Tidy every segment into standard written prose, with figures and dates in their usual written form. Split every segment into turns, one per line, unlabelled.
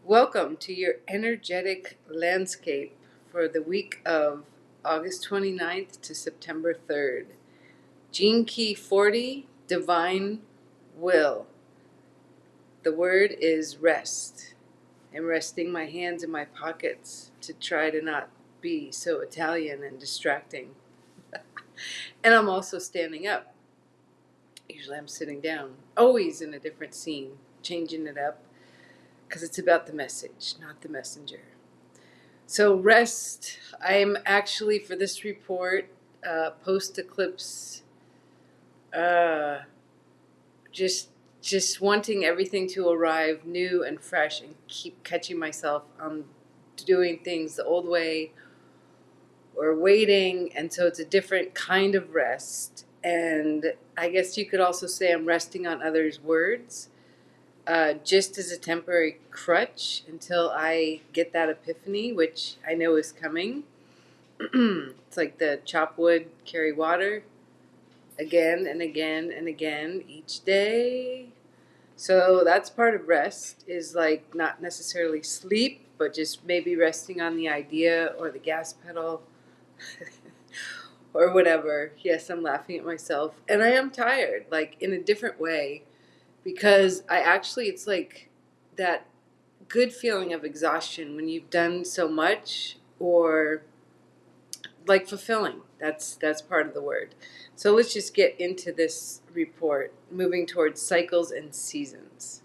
Welcome to your energetic landscape for the week of August 29th to September 3rd. Gene Key 40, Divine Will. The word is rest. I'm resting my hands in my pockets to try to not be so Italian and distracting. And I'm also standing up. Usually I'm sitting down, always in a different scene, changing it up because it's about the message, not the messenger. So rest, I'm actually for this report, post-eclipse, uh, just just wanting everything to arrive new and fresh and keep catching myself on doing things the old way or waiting. And so it's a different kind of rest. And I guess you could also say I'm resting on others' words, just as a temporary crutch until I get that epiphany, which I know is coming. It's like the chop wood, carry water, again and again and again each day. So that's part of rest, is like not necessarily sleep, but just maybe resting on the idea or the gas pedal or whatever. Yes, I'm laughing at myself. And I am tired, like in a different way, because it's like that good feeling of exhaustion when you've done so much, or like fulfilling. That's part of the word. So let's just get into this report, moving towards cycles and seasons.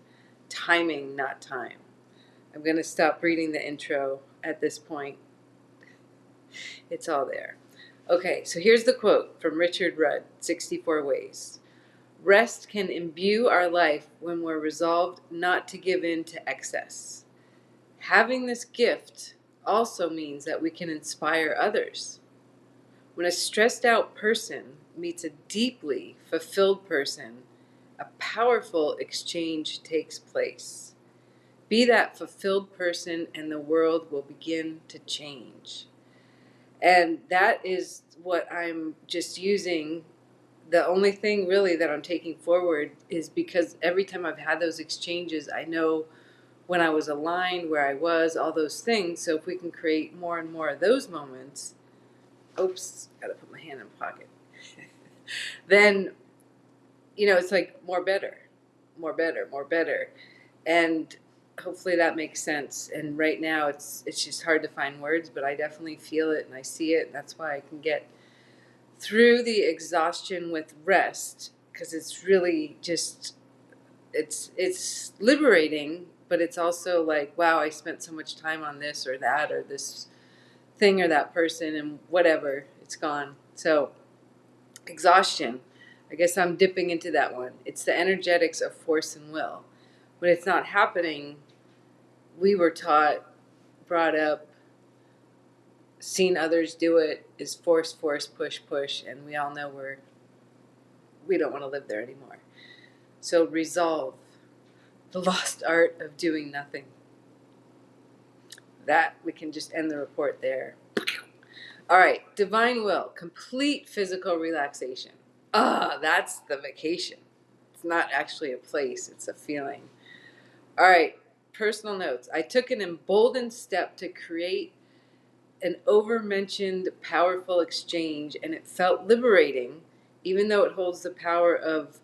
Timing, not time. I'm going to stop reading the intro at this point. It's all there. Okay, so here's the quote from Richard Rudd, 64 Ways. Rest can imbue our life when we're resolved not to give in to excess. Having this gift also means that we can inspire others. When a stressed out person meets a deeply fulfilled person, a powerful exchange takes place. Be that fulfilled person and the world will begin to change. And that is what I'm just using. The only thing really that I'm taking forward is because every time I've had those exchanges, I know when I was aligned, where I was, all those things. So if we can create more and more of those moments, oops, gotta put my hand in my pocket. Then, it's like more better, more better, more better. And hopefully that makes sense. And right now it's just hard to find words, but I definitely feel it and I see it. And that's why I can get through the exhaustion with rest, because it's really just, it's liberating, but it's also like, wow, I spent so much time on this or that or this thing or that person, and whatever, it's gone. So exhaustion, I guess I'm dipping into that one. It's the energetics of force and will. When it's not happening, we were taught, brought up, seen others do it, is force, force, push, push, and we all know we don't want to live there anymore. So resolve, the lost art of doing nothing. That, we can just end the report there. All right, divine will, complete physical relaxation. That's the vacation. It's not actually a place, it's a feeling. All right, personal notes. I took an emboldened step to create an over-mentioned powerful exchange, and it felt liberating, even though it holds the power of,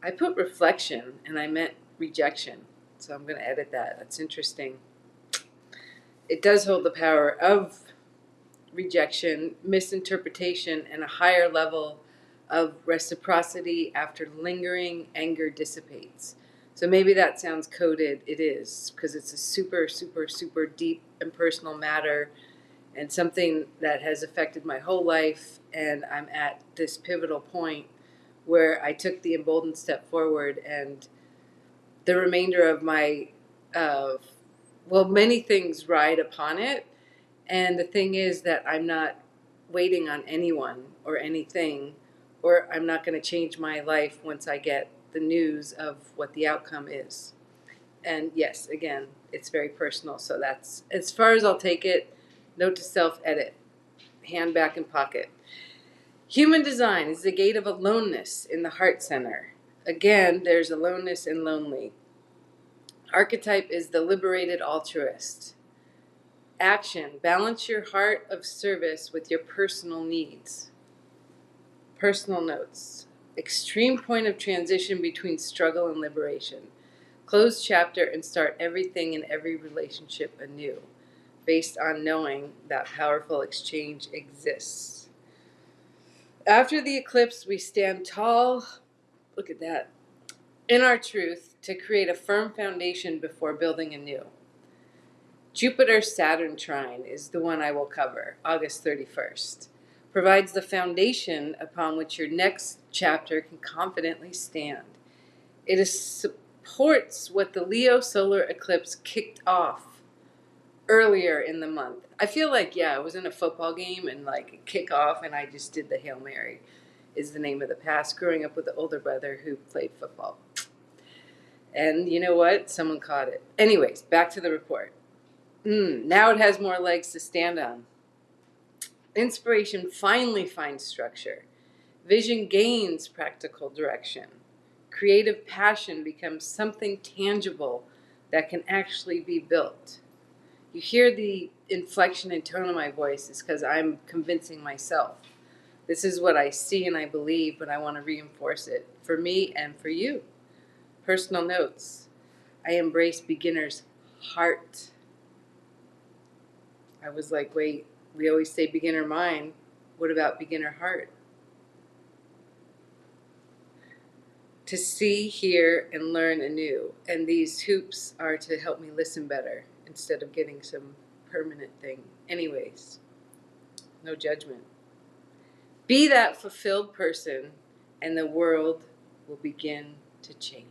I put reflection, and I meant rejection. So I'm going to edit that. That's interesting. It does hold the power of rejection, misinterpretation, and a higher level of reciprocity. After lingering, anger dissipates. So maybe that sounds coded. It is, because it's a super, super, super deep and personal matter, and something that has affected my whole life. And I'm at this pivotal point where I took the emboldened step forward, and the remainder of my, many things ride upon it. And the thing is that I'm not waiting on anyone or anything, or I'm not going to change my life once I get the news of what the outcome is. And yes, again, it's very personal. So that's as far as I'll take it. Note to self, edit. Hand back in pocket. Human design is the gate of aloneness in the heart center. Again, there's aloneness and lonely. Archetype is the liberated altruist. Action, balance your heart of service with your personal needs. Personal notes. Extreme point of transition between struggle and liberation. Close chapter and start everything in every relationship anew, based on knowing that powerful exchange exists. After the eclipse, we stand tall, look at that, in our truth to create a firm foundation before building anew. Jupiter-Saturn trine is the one I will cover, August 31st. Provides the foundation upon which your next chapter can confidently stand. It supports what the Leo solar eclipse kicked off earlier in the month. I feel like, I was in a football game and like a kickoff and I just did the Hail Mary is the name of the pass, growing up with an older brother who played football. And you know what? Someone caught it. Anyways, back to the report. Now it has more legs to stand on. Inspiration finally finds structure. Vision gains practical direction. Creative passion becomes something tangible that can actually be built. You hear the inflection and tone of my voice is because I'm convincing myself. This is what I see and I believe, but I want to reinforce it for me and for you. Personal notes. I embrace beginner's heart. I was like, wait, we always say beginner mind. What about beginner heart? To see, hear, and learn anew. And these hoops are to help me listen better instead of getting some permanent thing. Anyways, no judgment. Be that fulfilled person, and the world will begin to change.